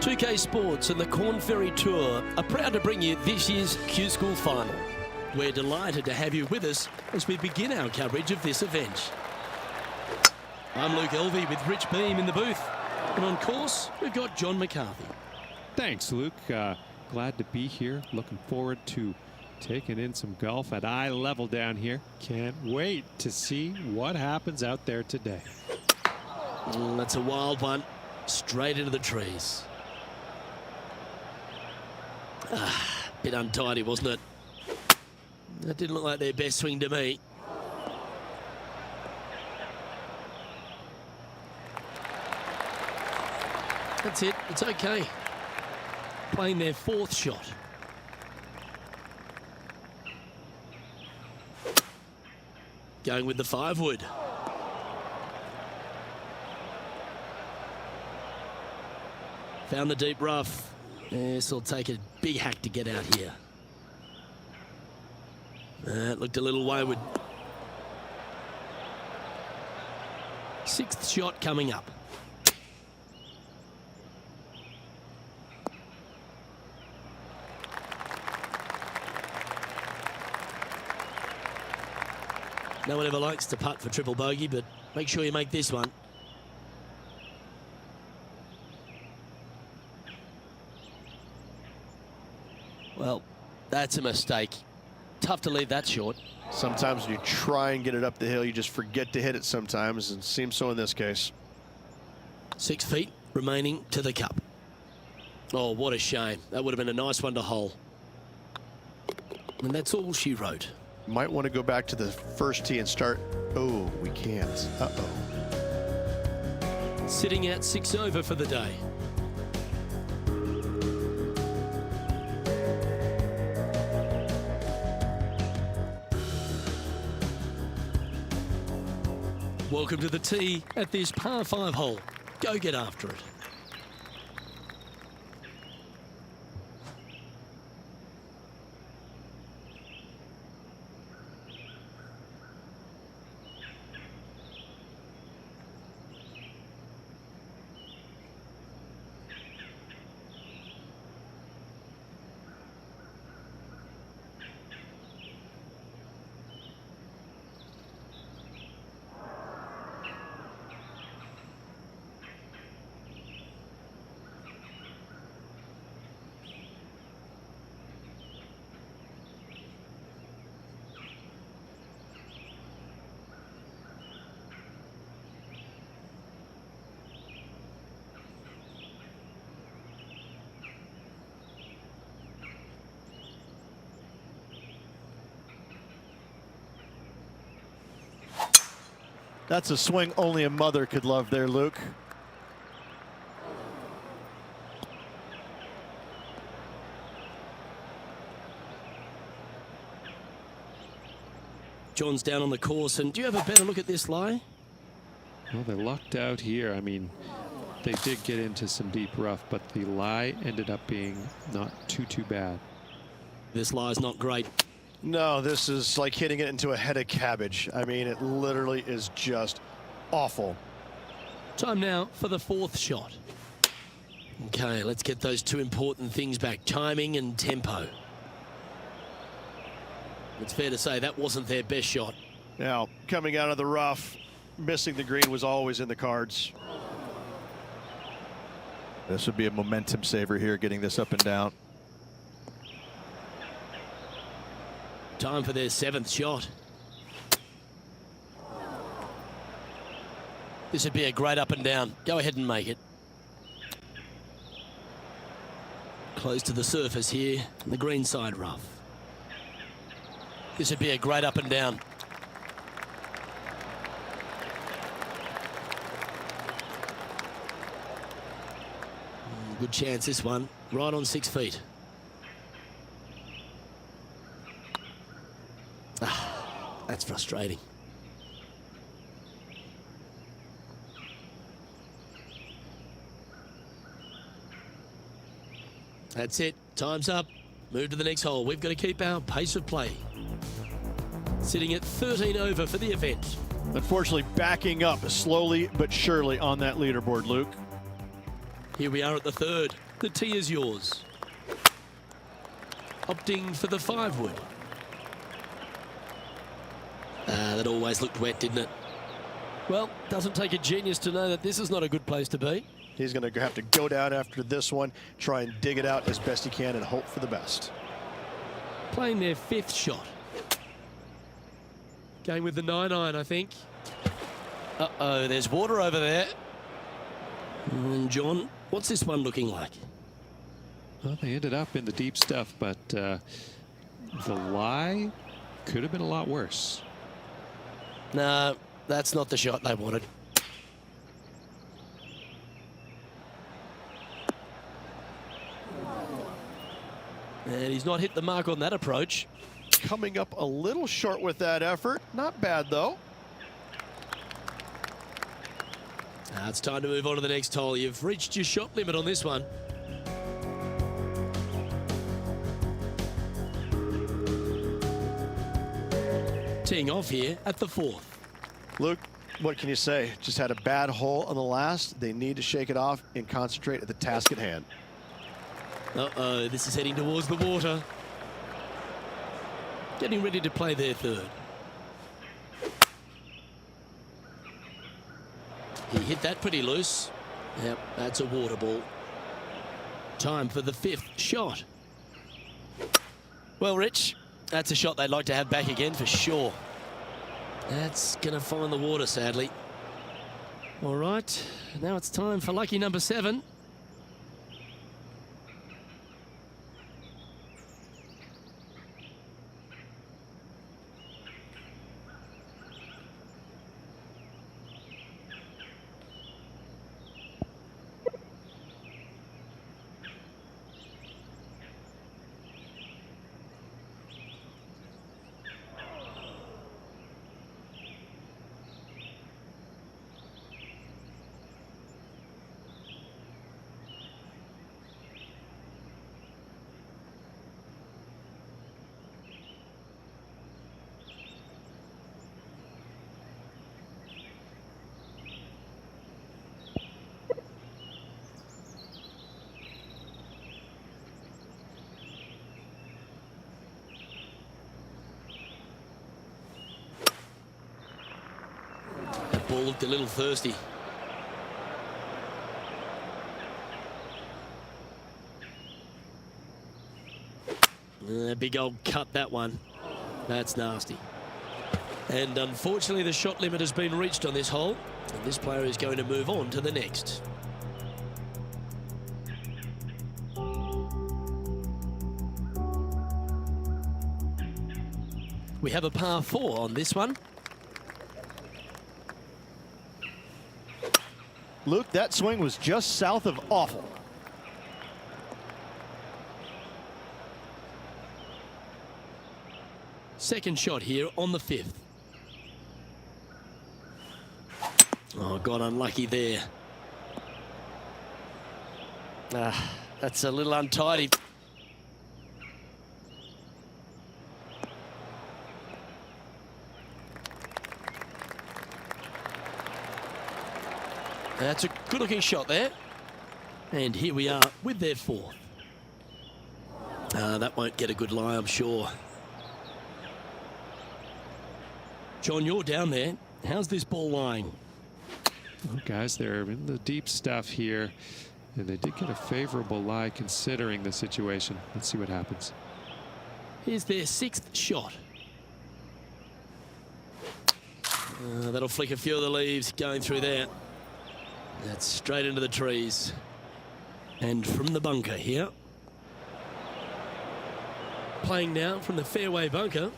2K Sports and the Corn Ferry Tour are proud to bring you this year's Q School Final. We're delighted to have you with us as we begin our coverage of this event. I'm Luke Elvey with Rich Beam in the booth. And on course, we've got John McCarthy. Thanks, Luke. Glad to be here. Looking forward to taking in some golf at eye level down here. Can't wait to see what happens out there today. That's a wild one. Straight into the trees. Bit untidy, wasn't it? That didn't look like their best swing to me. That's it. It's okay. Playing their fourth shot. Going with the 5-wood. Found the deep rough. This will take a big hack to get out here. It looked a little wayward. Sixth shot coming up. No one ever likes to putt for triple bogey, but make sure you make this one. Well, that's a mistake. Tough to leave that short. Sometimes when you try and get it up the hill, you just forget to hit it sometimes, and it seems so in this case. 6 feet remaining to the cup. Oh, what a shame. That would have been a nice one to hole. And that's all she wrote. Might want to go back to the first tee and start. Oh, we can't. Uh-oh. Sitting at 6 over for the day. Welcome to the tee at this par 5 hole. Go get after it. That's a swing only a mother could love there, Luke. John's down on the course, and do you have a better look at this lie? Well, they lucked out here. I mean, they did get into some deep rough, but the lie ended up being not too bad. This lie's not great. No, this is like hitting it into a head of cabbage. I mean, it literally is just awful. Time now for the 4th shot. Okay, let's get those two important things back, timing and tempo. It's fair to say that wasn't their best shot. Now, coming out of the rough, missing the green was always in the cards. This would be a momentum saver here, getting this up and down. Time for their 7th shot. This would be a great up and down. Go ahead and make it. Close to the surface here, the green side rough. This would be a great up and down. Good chance this one, right on 6 feet. That's frustrating. That's it. Time's up. Move to the next hole. We've got to keep our pace of play. Sitting at 13 over for the event. Unfortunately, backing up slowly but surely on that leaderboard, Luke. Here we are at the third. The tee is yours. Opting for the 5-wood. That always looked wet, didn't it? Well, doesn't take a genius to know that this is not a good place to be. He's going to have to go down after this one, try and dig it out as best he can and hope for the best. Playing their 5th shot. Going with the 9-iron, I think. Uh-oh, there's water over there. And John, what's this one looking like? Well, they ended up in the deep stuff, but the lie could have been a lot worse. No, that's not the shot they wanted. And he's not hit the mark on that approach. Coming up a little short with that effort. Not bad, though. Now it's time to move on to the next hole. You've reached your shot limit on this one. Teeing off here at the 4th. Luke, what can you say? Just had a bad hole on the last. They need to shake it off and concentrate at the task at hand. Uh-oh, this is heading towards the water. Getting ready to play their 3rd. He hit that pretty loose. Yep, that's a water ball. Time for the 5th shot. Well, Rich, that's a shot they'd like to have back again for sure. That's going to find the water, sadly. All right, now it's time for lucky number 7. Ball looked a little thirsty. Big old cut, that one. That's nasty. And unfortunately, the shot limit has been reached on this hole. And this player is going to move on to the next. We have a par 4 on this one. Luke, that swing was just south of awful. Second shot here on the 5th. Oh, got unlucky there. That's a little untidy. That's a good-looking shot there. And here we are with their 4th. That won't get a good lie, I'm sure. John, you're down there. How's this ball lying? Well, guys, they're in the deep stuff here, and they did get a favorable lie considering the situation. Let's see what happens. Here's their 6th shot. That'll flick a few of the leaves going through there. That's straight into the trees. And from the bunker here. Playing now from the fairway bunker.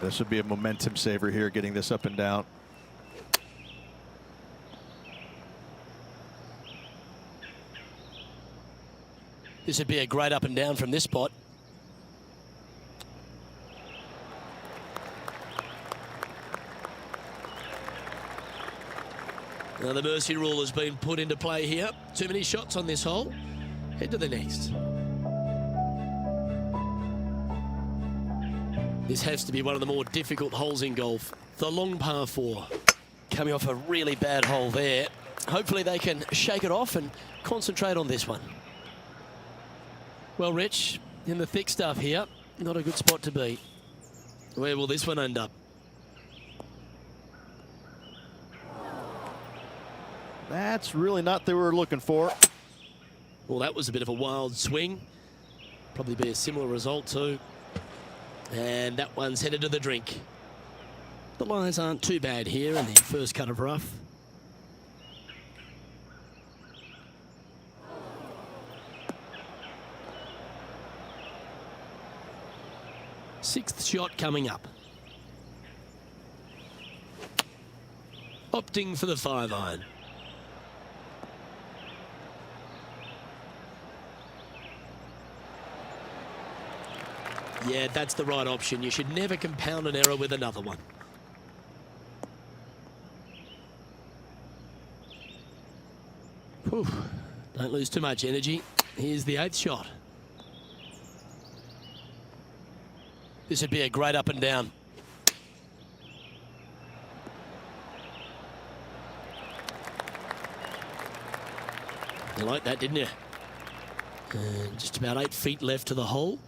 This would be a momentum saver here, getting this up and down. This would be a great up and down from this spot. Now the mercy rule has been put into play here. Too many shots on this hole. Head to the next. This has to be one of the more difficult holes in golf. The long par 4. coming off a really bad hole there. Hopefully they can shake it off and concentrate on this one. Well, Rich, in the thick stuff here, not a good spot to be. Where will this one end up? That's really not what they were looking for. Well, that was a bit of a wild swing. Probably be a similar result too. And that one's headed to the drink. The lies aren't too bad here in the first cut of rough. Sixth shot coming up. Opting for the 5-iron. Yeah, that's the right option. You should never compound an error with another one. Whew. Don't lose too much energy. Here's the 8th shot. This would be a great up and down. You like that, didn't you? And just about 8 feet left to the hole.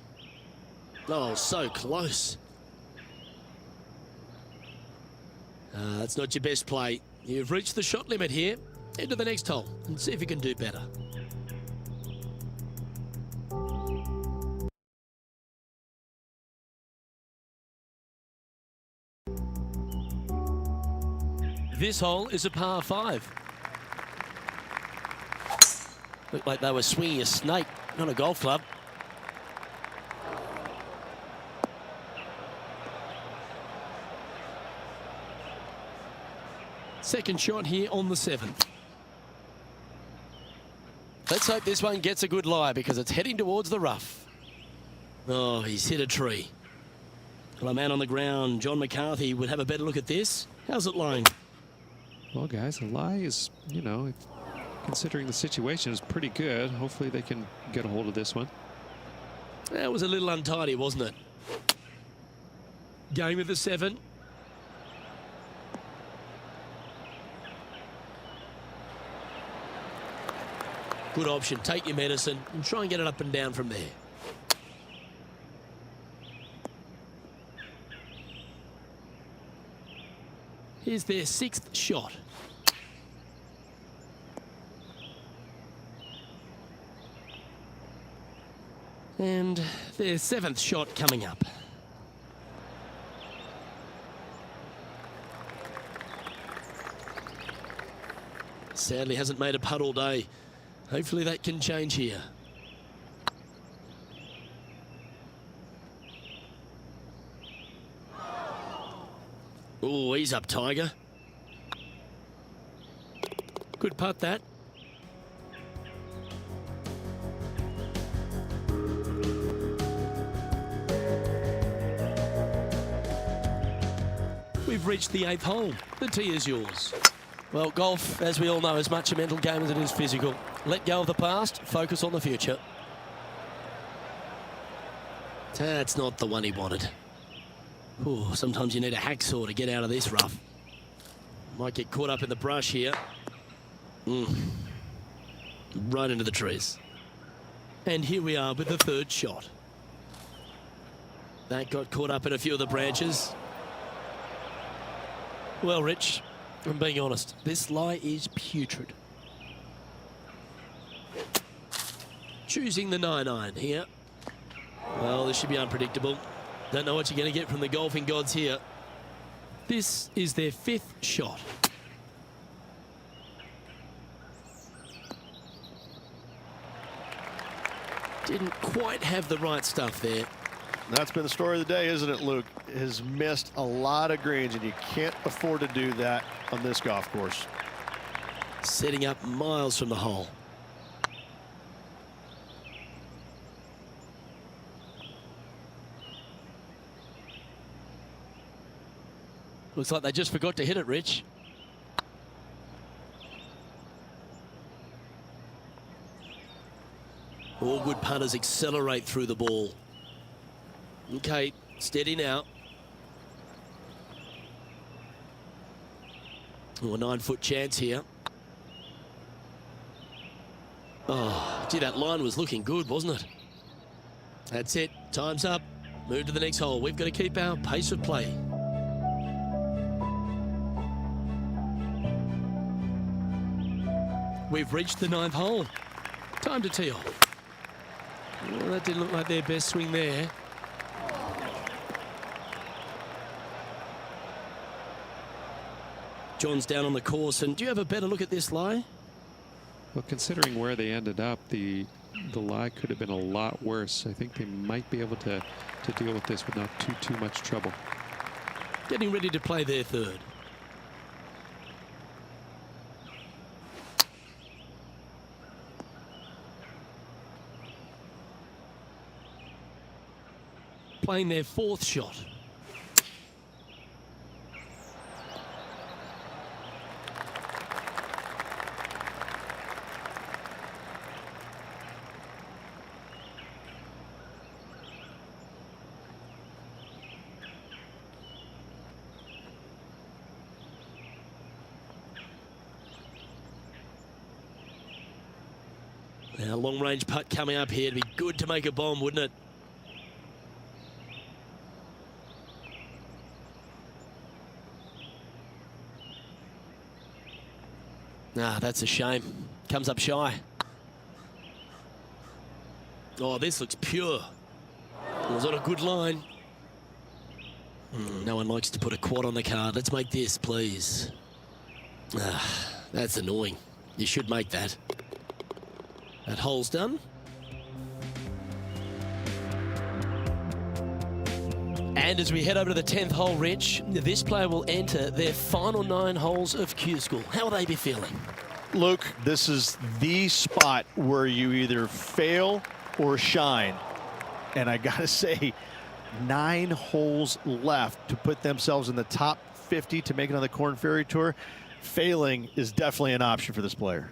Oh, so close. That's not your best play. You've reached the shot limit here. Head to the next hole and see if you can do better. This hole is a par 5. Looked like they were swinging a snake, not a golf club. Second shot here on the 7th. Let's hope this one gets a good lie because it's heading towards the rough. Oh, he's hit a tree. Well, a man on the ground, John McCarthy, would have a better look at this. How's it lying? Well, guys, the lie is, you know, considering the situation, is pretty good. Hopefully they can get a hold of this one. That was a little untidy, wasn't it? Going with the 7. Good option. Take your medicine and try and get it up and down from there. Here's their 6th shot. And their 7th shot coming up. Sadly hasn't made a putt all day. Hopefully that can change here. Oh, he's up, Tiger. Good putt, that. We've reached the 8th hole. The tee is yours. Well, golf, as we all know, is much a mental game as it is physical. Let go of the past, focus on the future. That's not the one he wanted. Ooh, sometimes you need a hacksaw to get out of this rough. Might get caught up in the brush here. Right into the trees. And here we are with the 3rd shot. That got caught up in a few of the branches. Well, Rich, I'm being honest, this lie is putrid. Choosing the 9-iron here. Well, this should be unpredictable. Don't know what you're going to get from the golfing gods here. This is their 5th shot. Didn't quite have the right stuff there. That's been the story of the day, isn't it, Luke? Has missed a lot of greens, and you can't afford to do that on this golf course. Setting up miles from the hole. Looks like they just forgot to hit it, Rich. All good punters accelerate through the ball. Okay, steady now. Oh, a 9-foot chance here. Oh, gee, that line was looking good, wasn't it? That's it. Time's up. Move to the next hole. We've got to keep our pace of play. We've reached the 9th hole. Time to tee off. Well, that didn't look like their best swing there. John's down on the course, and do you have a better look at this lie? Well, considering where they ended up, the lie could have been a lot worse. I think they might be able to deal with this with not too much trouble. Getting ready to play their 3rd. Playing their 4th shot. Now, long-range putt coming up here. It'd be good to make a bomb, wouldn't it? Ah, that's a shame. Comes up shy. Oh, this looks pure. It was on a good line. No one likes to put a quad on the card. Let's make this, please. Ah, that's annoying. You should make that. That hole's done. And as we head over to the 10th hole, Rich, this player will enter their final 9 holes of Q School. How will they be feeling? Luke, this is the spot where you either fail or shine. And I got to say, 9 holes left to put themselves in the top 50 to make it on the Korn Ferry Tour. Failing is definitely an option for this player.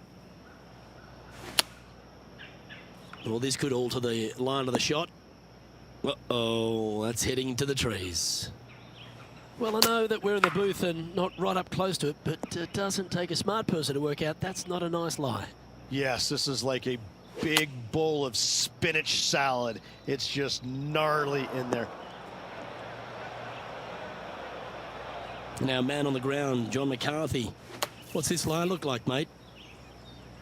Well, this could alter the line of the shot. Uh-oh, that's heading into the trees. Well, I know that we're in the booth and not right up close to it, but it doesn't take a smart person to work out that's not a nice lie. Yes, this is like a big bowl of spinach salad. It's just gnarly in there. Now, man on the ground, John McCarthy. What's this lie look like, mate?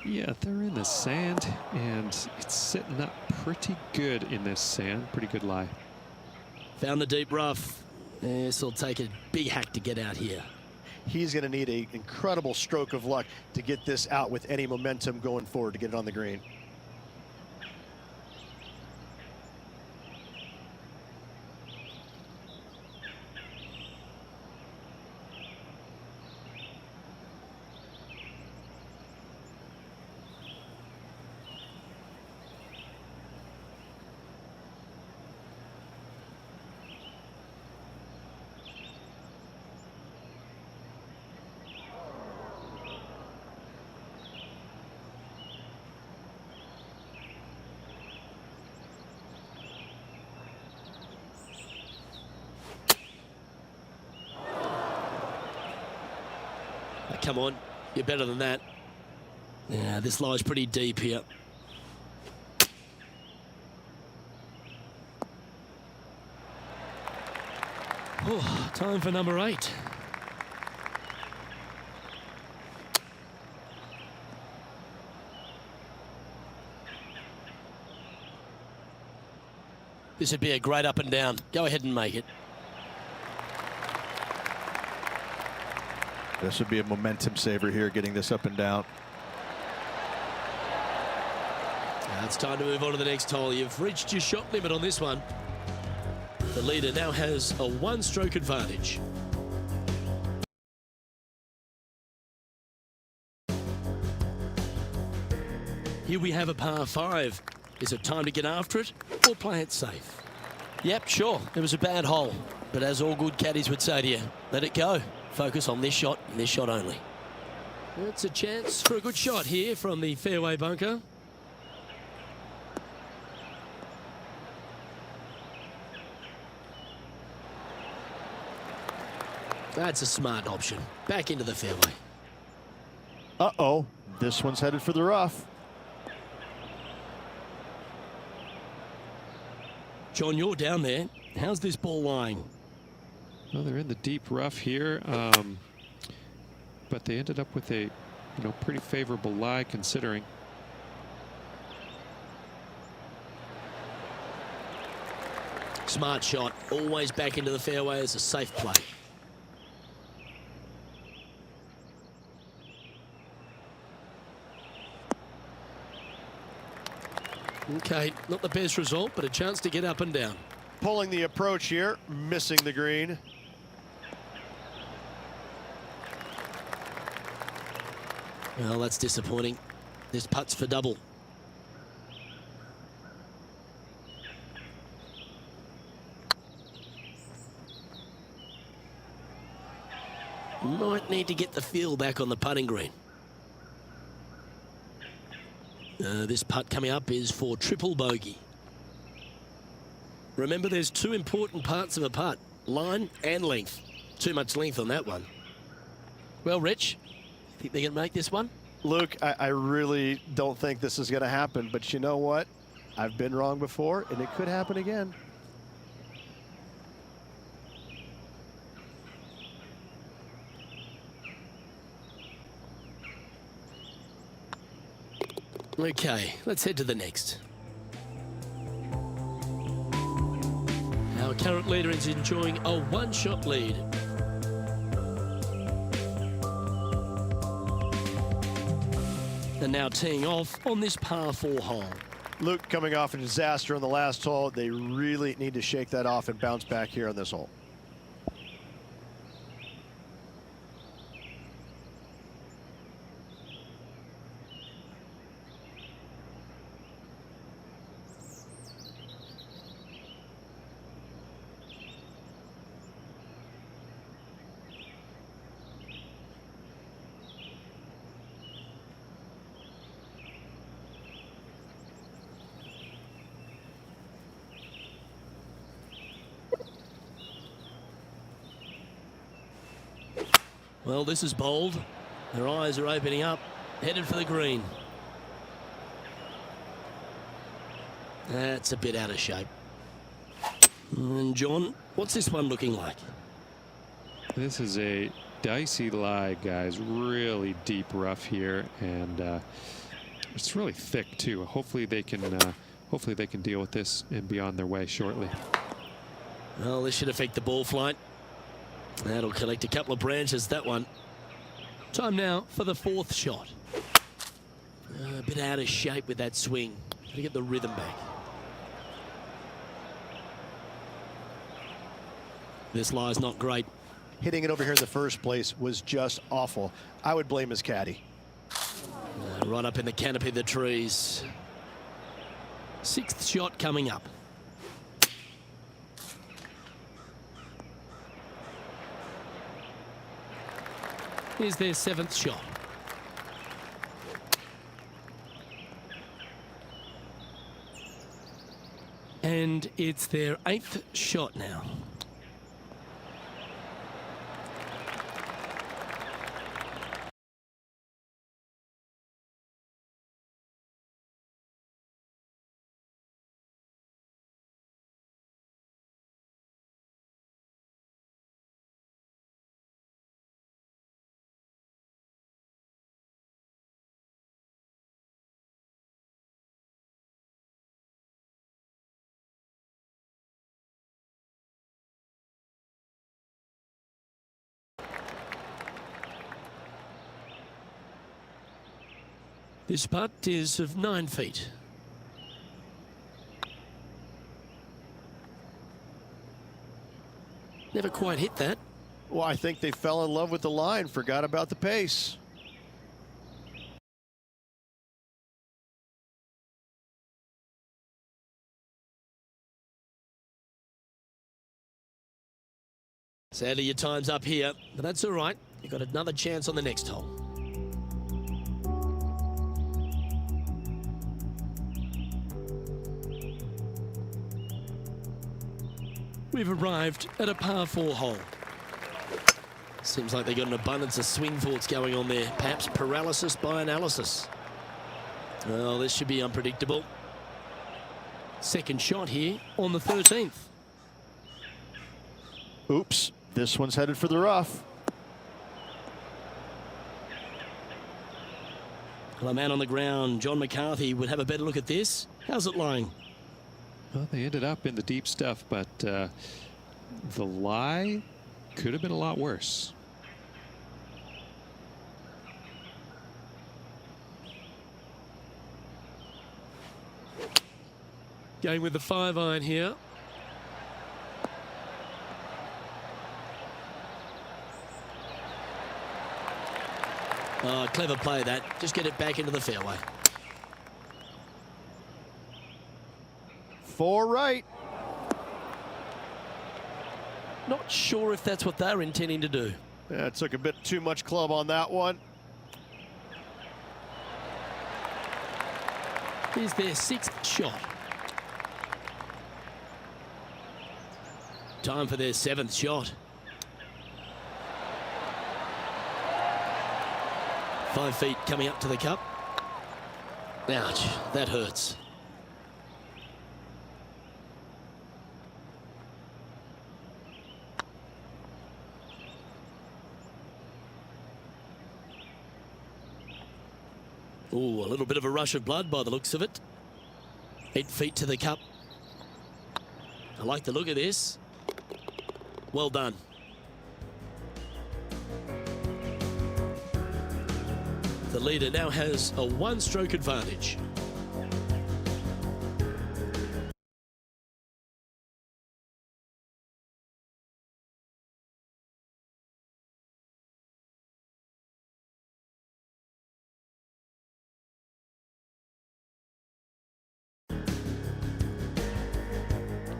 Yeah, they're in the sand, and it's sitting up pretty good in this sand. Pretty good lie. Found the deep rough. This will take a big hack to get out here. He's going to need an incredible stroke of luck to get this out with any momentum going forward to get it on the green. Come on, you're better than that. Yeah, this lie's pretty deep here. Oh, time for number 8. This would be a great up and down. Go ahead and make it. This would be a momentum saver here, getting this up and down. Now it's time to move on to the next hole. You've reached your shot limit on this one. The leader now has a 1-stroke advantage. Here we have a par 5. Is it time to get after it or play it safe? Yep, sure, it was a bad hole. But as all good caddies would say to you, let it go. Focus on this shot and this shot only. It's a chance for a good shot here from the fairway bunker. That's a smart option. Back into the fairway. Uh-oh, this one's headed for the rough. John, you're down there. How's this ball lying? Well, they're in the deep rough here, but they ended up with a, pretty favorable lie considering. Smart shot. Always back into the fairway as a safe play. Okay, not the best result, but a chance to get up and down. Pulling the approach here, missing the green. Well, that's disappointing. This putt's for double. Might need to get the feel back on the putting green. This putt coming up is for triple bogey. Remember, there's two important parts of a putt: line and length. Too much length on that one. Well, Rich, think they can make this one? Luke, I really don't think this is going to happen, but you know what? I've been wrong before, and it could happen again. Okay, let's head to the next. Our current leader is enjoying a one-shot lead. And now teeing off on this par 4 hole. Luke, coming off a disaster on the last hole, they really need to shake that off and bounce back here on this hole. Well, this is bold. Their eyes are opening up, headed for the green. That's a bit out of shape. And John, what's this one looking like? This is a dicey lie, guys. Really deep rough here, and it's really thick too. Hopefully they can deal with this and be on their way shortly. Well, this should affect the ball flight. That'll collect a couple of branches, that one. Time now for the 4th shot. A bit out of shape with that swing. Got to get the rhythm back. This lie's not great. Hitting it over here in the first place was just awful. I would blame his caddy. Right up in the canopy of the trees. 6th shot coming up. Here's their 7th shot. And it's their 8th shot now. This putt is of 9 feet. Never quite hit that. Well, I think they fell in love with the line, forgot about the pace. Sadly, your time's up here, but that's all right. You've got another chance on the next hole. We've arrived at a par 4 hole. Seems like they've got an abundance of swing thoughts going on there. Perhaps paralysis by analysis. Well, this should be unpredictable. Second shot here on the 13th. Oops, this one's headed for the rough. Well, a man on the ground, John McCarthy, would have a better look at this. How's it lying? Well, they ended up in the deep stuff, but the lie could have been a lot worse. Going with the 5-iron here. Oh, clever play that. Just get it back into the fairway. 4 right. Not sure if that's what they're intending to do. Yeah, it took a bit too much club on that one. Here's their 6th shot. Time for their 7th shot. 5 feet coming up to the cup. Ouch, that hurts. Ooh, a little bit of a rush of blood by the looks of it. 8 feet to the cup. I like the look of this. Well done. The leader now has a 1-stroke advantage.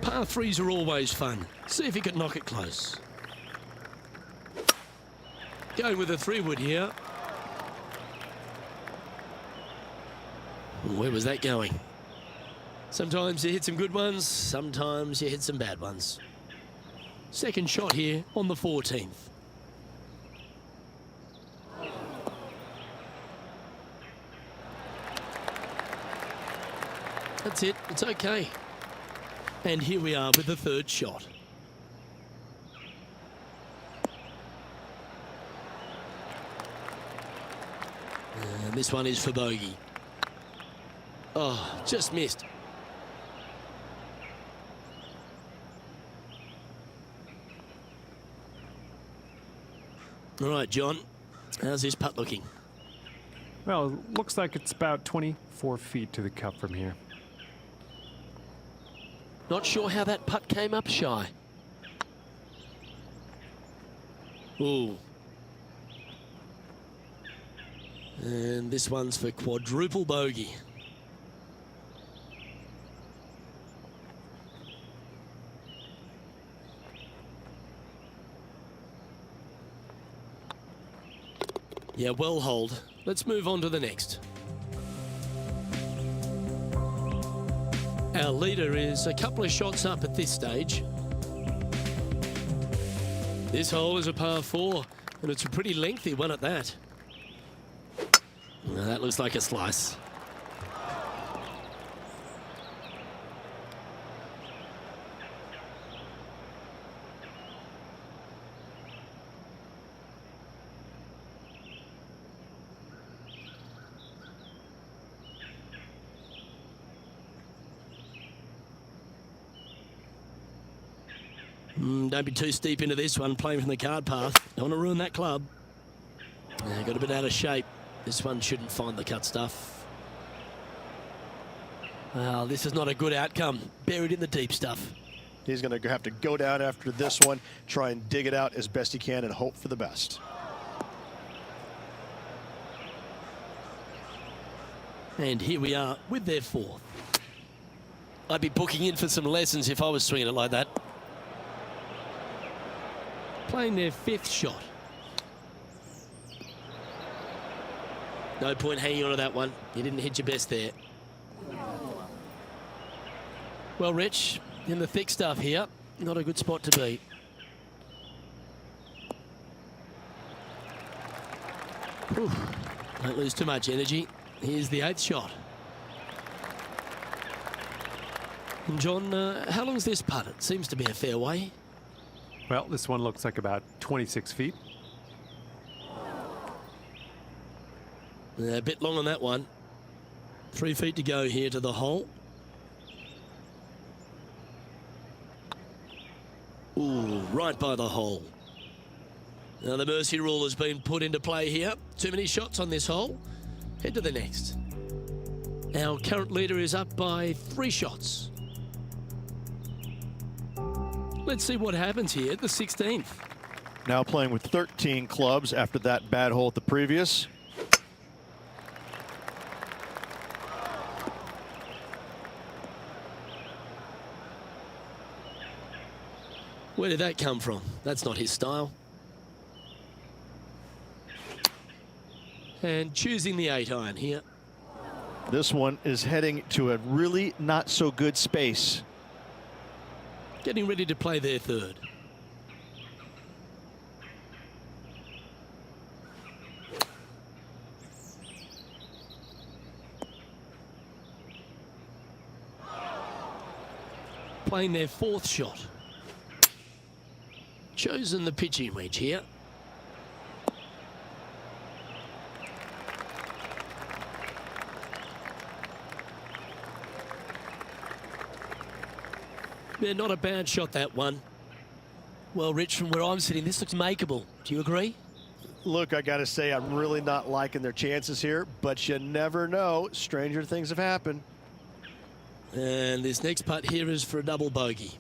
Par 3s are always fun. See if you can knock it close. Going with a 3-wood here. Where was that going? Sometimes you hit some good ones, sometimes you hit some bad ones. Second shot here on the 14th. That's it, it's okay. And here we are with the 3rd shot. And this one is for bogey. Oh, just missed. All right, John, how's this putt looking? Well, it looks like it's about 24 feet to the cup from here. Not sure how that putt came up shy. Ooh. And this one's for quadruple bogey. Yeah, well hold. Let's move on to the next. Our leader is a couple of shots up at this stage. This hole is a par 4, and it's a pretty lengthy one at that. Now that looks like a slice. Don't be too steep into this one, playing from the card path. Don't want to ruin that club. Got a bit out of shape. This one shouldn't find the cut stuff. Well, this is not a good outcome. Buried in the deep stuff. He's going to have to go down after this one, try and dig it out as best he can and hope for the best. And here we are with their 4th. I'd be booking in for some lessons if I was swinging it like that. Playing their 5th shot. No point hanging on to that one. You didn't hit your best there. Well, Rich, in the thick stuff here, not a good spot to be. Whew. Don't lose too much energy. Here's the 8th shot. And John, how long's this putt? It seems to be a fair way. Well, this one looks like about 26 feet. A bit long on that one. 3 feet to go here to the hole. Ooh, right by the hole. Now the mercy rule has been put into play here. Too many shots on this hole. Head to the next. Our current leader is up by 3 shots. Let's see what happens here at the 16th. Now playing with 13 clubs after that bad hole at the previous. Where did that come from? That's not his style. And choosing the 8-iron here. This one is heading to a really not so good space. Getting ready to play their 3rd. Playing their 4th shot. Chosen the pitching wedge here. Yeah, not a bad shot, that one. Well, Rich, from where I'm sitting, this looks makeable. Do you agree? Look, I got to say, I'm really not liking their chances here, but you never know. Stranger things have happened. And this next putt here is for a double bogey.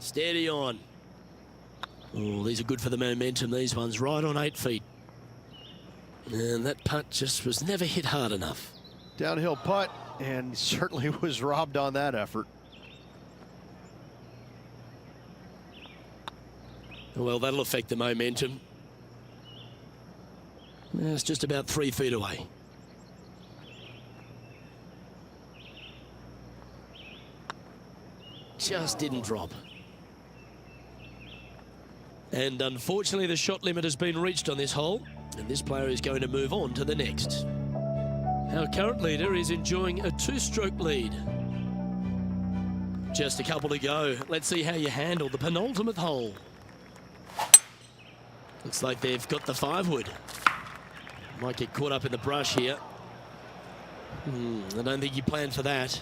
Steady on. Oh, these are good for the momentum, these ones. Right on 8 feet. And that putt just was never hit hard enough. Downhill putt, and certainly was robbed on that effort. Well, that'll affect the momentum. It's just about 3 feet away. Just didn't drop. And unfortunately, the shot limit has been reached on this hole, and this player is going to move on to the next. Our current leader is enjoying a 2-stroke lead. Just a couple to go. Let's see how you handle the penultimate hole. Looks like they've got the 5-wood. Might get caught up in the brush here. I don't think you planned for that.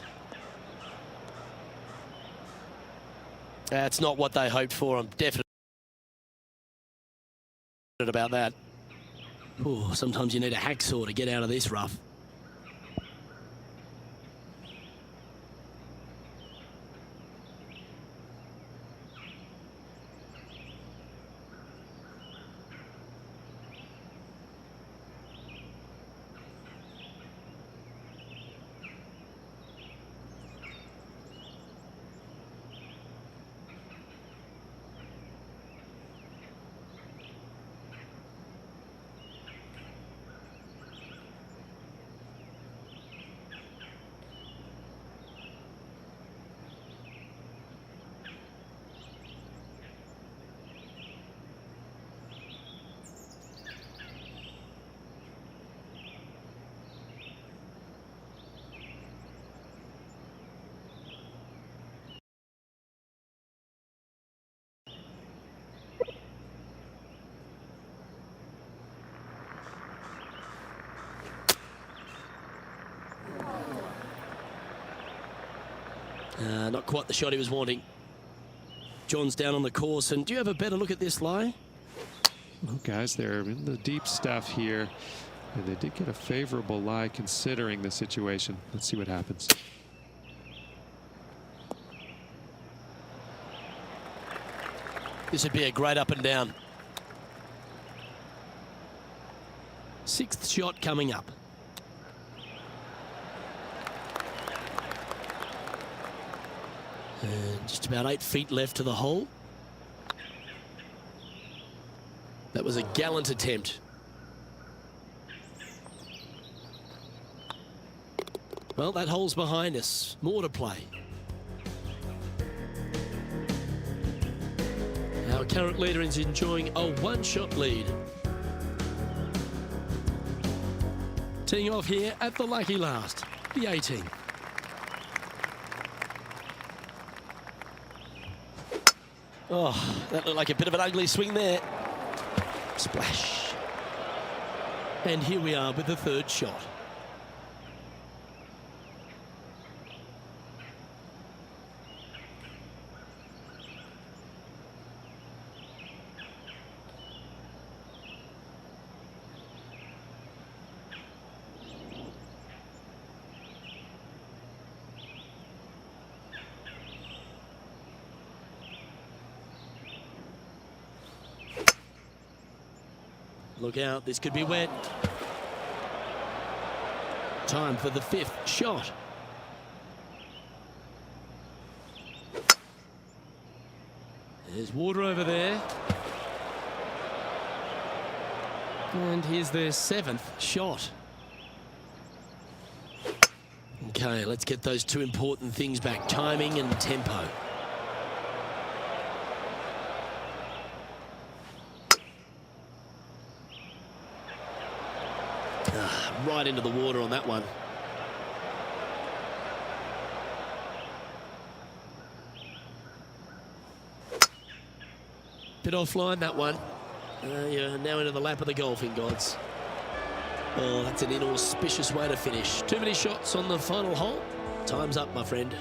That's not what they hoped for. I'm definitely about that. Ooh, sometimes you need a hacksaw to get out of this rough. Not quite the shot he was wanting. John's down on the course, and do you have a better look at this lie? Well, guys, they're in the deep stuff here, and they did get a favorable lie considering the situation. Let's see what happens. This would be a great up and down. 6th shot coming up. And just about 8 feet left to the hole. That was a gallant attempt. Well, that hole's behind us. More to play. Our current leader is enjoying a one-shot lead. Teeing off here at the lucky last, the 18. Oh, that looked like a bit of an ugly swing there. Splash. And here we are with the third shot. Look out, this could be wet. Time for the fifth shot. There's water over there. And here's their seventh shot. Okay, let's get those two important things back, timing and tempo. Right into the water on that one. Bit offline, that one. You're now into the lap of the golfing gods. Oh, that's an inauspicious way to finish. Too many shots on the final hole. Time's up, my friend.